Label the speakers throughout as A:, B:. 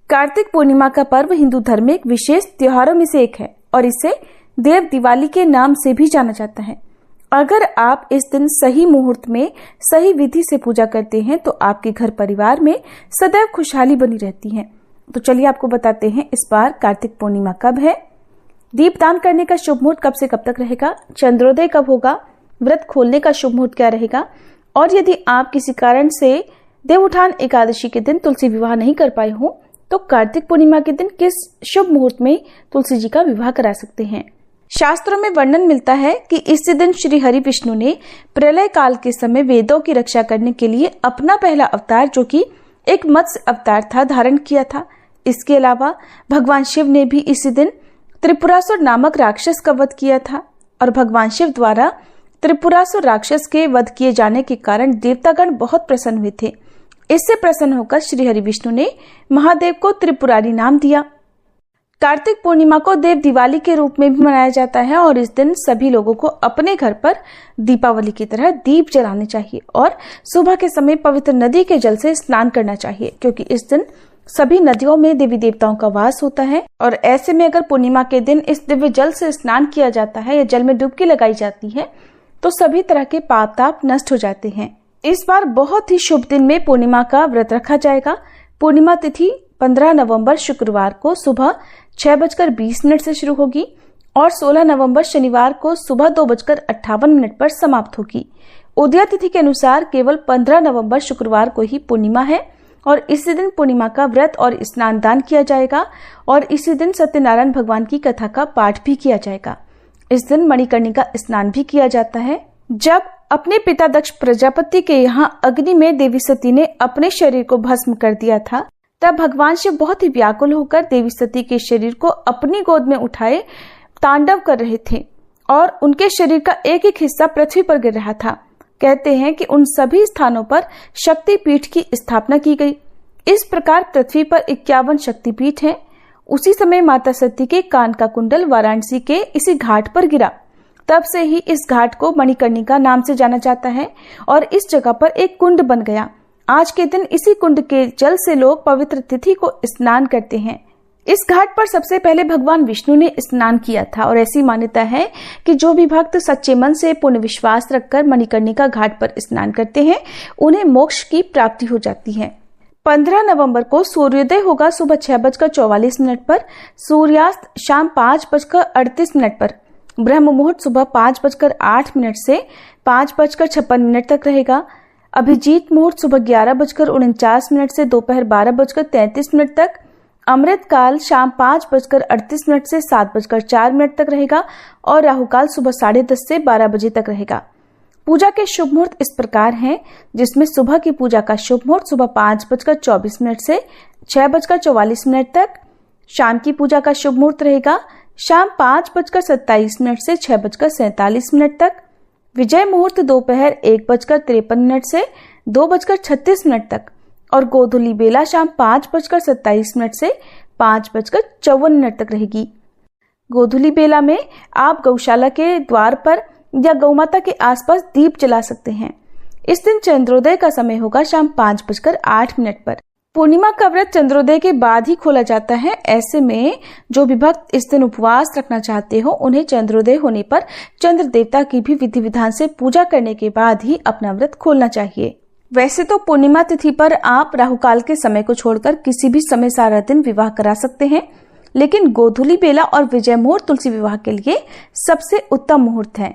A: कार्तिक पूर्णिमा का पर्व हिंदू धर्म में एक विशेष त्योहारों में से एक है और इसे देव दिवाली के नाम से भी जाना जाता है। अगर आप इस दिन सही मुहूर्त में सही विधि से पूजा करते हैं तो आपके घर परिवार में सदैव खुशहाली बनी रहती है। तो चलिए आपको बताते हैं इस बार कार्तिक पूर्णिमा कब है, दीपदान करने का शुभ मुहूर्त कब से कब तक रहेगा, चंद्रोदय कब होगा, व्रत खोलने का शुभ मुहूर्त क्या रहेगा, और यदि आप किसी कारण से देवउठान एकादशी के दिन तुलसी विवाह नहीं कर पाए हो तो कार्तिक पूर्णिमा के दिन किस शुभ मुहूर्त में तुलसी जी का विवाह करा सकते हैं। शास्त्रों में वर्णन मिलता है कि इसी दिन श्री हरि विष्णु ने प्रलय काल के समय वेदों की रक्षा करने के लिए अपना पहला अवतार, जो कि एक मत्स्य अवतार था, धारण किया था। इसके अलावा भगवान शिव ने भी इसी दिन त्रिपुरासुर नामक राक्षस का वध किया था और भगवान शिव द्वारा त्रिपुरासुर राक्षस के वध किए जाने के कारण देवतागण बहुत प्रसन्न हुए थे। इससे प्रसन्न होकर श्री हरि विष्णु ने महादेव को त्रिपुरारी नाम दिया। कार्तिक पूर्णिमा को देव दिवाली के रूप में भी मनाया जाता है और इस दिन सभी लोगों को अपने घर पर दीपावली की तरह दीप जलाने चाहिए और सुबह के समय पवित्र नदी के जल से स्नान करना चाहिए, क्योंकि इस दिन सभी नदियों में देवी देवताओं का वास होता है। और ऐसे में अगर पूर्णिमा के दिन इस दिव्य जल से स्नान किया जाता है या जल में डुबकी लगाई जाती है तो सभी तरह के पाप ताप नष्ट हो जाते हैं। इस बार बहुत ही शुभ दिन में पूर्णिमा का व्रत रखा जाएगा। पूर्णिमा तिथि 15 नवंबर शुक्रवार को सुबह 6:20 से शुरू होगी और 16 नवंबर शनिवार को सुबह 2:58 पर समाप्त होगी। उदय तिथि के अनुसार केवल 15 नवंबर शुक्रवार को ही पूर्णिमा है और इसी दिन पूर्णिमा का व्रत और स्नान दान किया जाएगा और इसी दिन सत्यनारायण भगवान की कथा का पाठ भी किया जाएगा। इस दिन मणिकर्णिका स्नान भी किया जाता है। जब अपने पिता दक्ष प्रजापति के यहाँ अग्नि में देवी सती ने अपने शरीर को भस्म कर दिया था, तब भगवान शिव बहुत ही व्याकुल होकर देवी सती के शरीर को अपनी गोद में उठाए तांडव कर रहे थे और उनके शरीर का एक एक हिस्सा पृथ्वी पर गिर रहा था। कहते हैं कि उन सभी स्थानों पर शक्तिपीठ की स्थापना की गई। इस प्रकार पृथ्वी पर 51 शक्तिपीठ हैं। उसी समय माता सती के कान का कुंडल वाराणसी के इसी घाट पर गिरा। तब से ही इस घाट को मणिकर्णिका नाम से जाना जाता है और इस जगह पर एक कुंड बन गया। आज के दिन इसी कुंड के जल से लोग पवित्र तिथि को स्नान करते हैं। इस घाट पर सबसे पहले भगवान विष्णु ने स्नान किया था और ऐसी मान्यता है कि जो भी भक्त सच्चे मन से पूर्ण विश्वास रखकर मणिकर्णिका घाट पर स्नान करते हैं उन्हें मोक्ष की प्राप्ति हो जाती है। 15 नवंबर को सूर्योदय होगा सुबह 6:44 पर, सूर्यास्त शाम 5:38 पर, ब्रह्म मुहूर्त सुबह 5:08 से 5:56 तक रहेगा। अभिजीत मुहूर्त सुबह 11:49 से दोपहर 12:33 तक, अमृत काल शाम 5:38 से 7:04 तक रहेगा और राहु काल सुबह 10:30 से 12 बजे तक रहेगा। पूजा के शुभ मुहूर्त इस प्रकार हैं, जिसमें सुबह की पूजा का शुभ मुहूर्त सुबह 5:24 से 6:44 तक, शाम की पूजा का शुभ मुहूर्त रहेगा शाम 5:27 से 6:47 तक, विजय मुहूर्त दोपहर 1:53 से 2:36 तक और गोधूली बेला शाम 5:27 से 5:54 तक रहेगी। गोधूली बेला में आप गौशाला के द्वार पर या गौमाता के आसपास दीप जला सकते हैं। इस दिन चंद्रोदय का समय होगा शाम 5:08 पर। पूर्णिमा का व्रत चंद्रोदय के बाद ही खोला जाता है। ऐसे में जो भी भक्त इस दिन उपवास रखना चाहते हो उन्हें चंद्रोदय होने पर चंद्र देवता की भी विधि विधान से पूजा करने के बाद ही अपना व्रत खोलना चाहिए। वैसे तो पूर्णिमा तिथि पर आप राहु काल के समय को छोड़कर किसी भी समय सारा दिन विवाह करा सकते हैं, लेकिन गोधूली बेला और विजय मुहूर्त तुलसी विवाह के लिए सबसे उत्तम मुहूर्त है।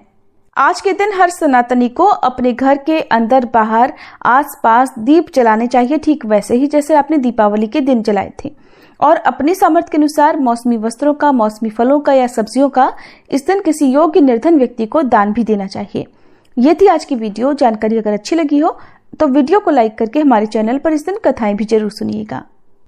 A: आज के दिन हर सनातनी को अपने घर के अंदर बाहर आसपास दीप जलाने चाहिए, ठीक वैसे ही जैसे आपने दीपावली के दिन जलाए थे, और अपनी सामर्थ्य के अनुसार मौसमी वस्त्रों का, मौसमी फलों का या सब्जियों का इस दिन किसी योग्य निर्धन व्यक्ति को दान भी देना चाहिए। ये थी आज की वीडियो। जानकारी अगर अच्छी लगी हो तो वीडियो को लाइक करके हमारे चैनल पर इस दिन कथाएं भी जरूर सुनिएगा।